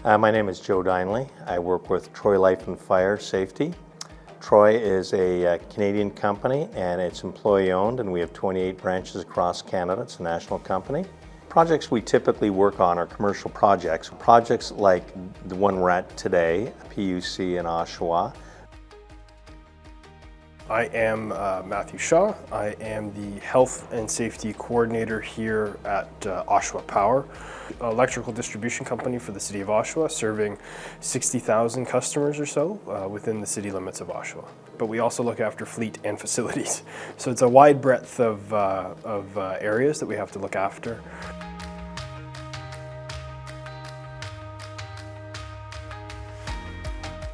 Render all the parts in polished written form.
My name is Joe Dineley. I work with Troy Life and Fire Safety. Troy is a Canadian company and it's employee owned, and we have 28 branches across Canada. It's a national company. Projects we typically work on are commercial projects. Projects like the one we're at today, PUC in Oshawa. I am Matthew Shaw. I am the Health and Safety Coordinator here at Oshawa Power, electrical distribution company for the City of Oshawa, serving 60,000 customers or so within the city limits of Oshawa. But we also look after fleet and facilities. So it's a wide breadth of areas that we have to look after.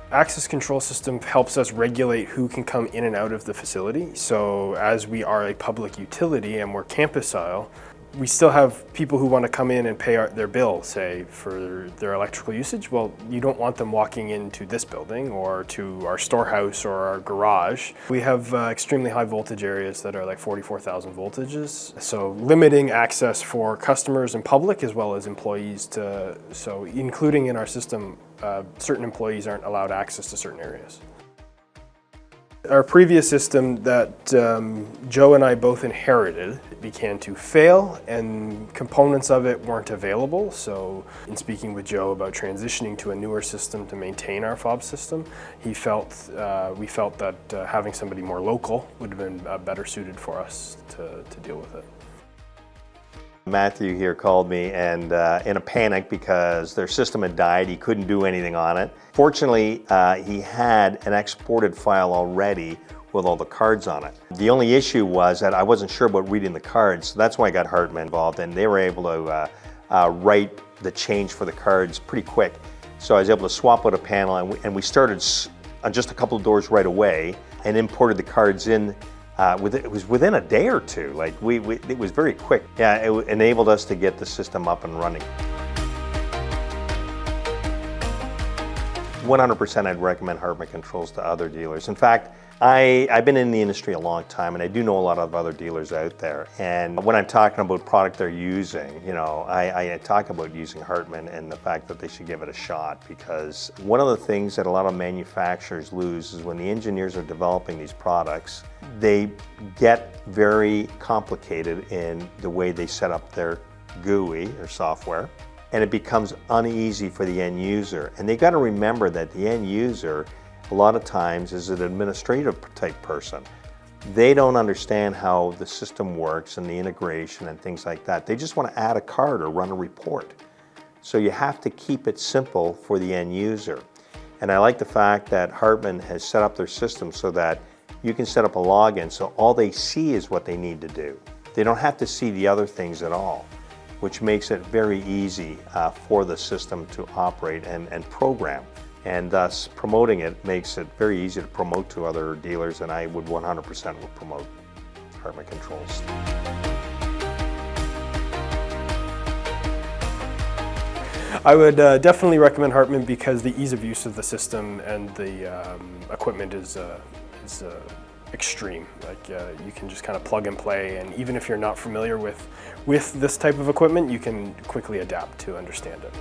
Access control system helps us regulate who can come in and out of the facility. So as we are a public utility and we're campus style, we still have people who want to come in and pay their bill, say, for their electrical usage. Well, you don't want them walking into this building or to our storehouse or our garage. We have extremely high voltage areas that are like 44,000 voltages. So limiting access for customers and public as well as employees so including in our system, certain employees aren't allowed access to certain areas. Our previous system that Joe and I both inherited began to fail and components of it weren't available. So in speaking with Joe about transitioning to a newer system to maintain our fob system, we felt that having somebody more local would have been better suited for us to deal with it. Matthew here called me and in a panic because their system had died. He couldn't do anything on it. Fortunately, he had an exported file already with all the cards on it. The only issue was that I wasn't sure about reading the cards, so that's why I got Hartmann involved, and they were able to write the change for the cards pretty quick. So I was able to swap out a panel, and we started on just a couple of doors right away and imported the cards in. It was within a day or two. Like it was very quick. Yeah, it enabled us to get the system up and running. 100% I'd recommend Hartmann Controls to other dealers. In fact, I've been in the industry a long time and I do know a lot of other dealers out there. And when I'm talking about product they're using, you know, I talk about using Hartmann and the fact that they should give it a shot, because one of the things that a lot of manufacturers lose is when the engineers are developing these products, they get very complicated in the way they set up their GUI or software, and it becomes uneasy for the end user. And they got to remember that the end user a lot of times is an administrative type person. They don't understand how the system works and the integration and things like that. They just want to add a card or run a report. So you have to keep it simple for the end user. And I like the fact that Hartmann has set up their system so that you can set up a login so all they see is what they need to do. They don't have to see the other things at all, which makes it very easy for the system to operate and program. And thus promoting it makes it very easy to promote to other dealers, and I would 100% promote Hartmann Controls. I would definitely recommend Hartmann because the ease of use of the system and the equipment is extreme. Like you can just kind of plug and play, and even if you're not familiar with this type of equipment, you can quickly adapt to understand it.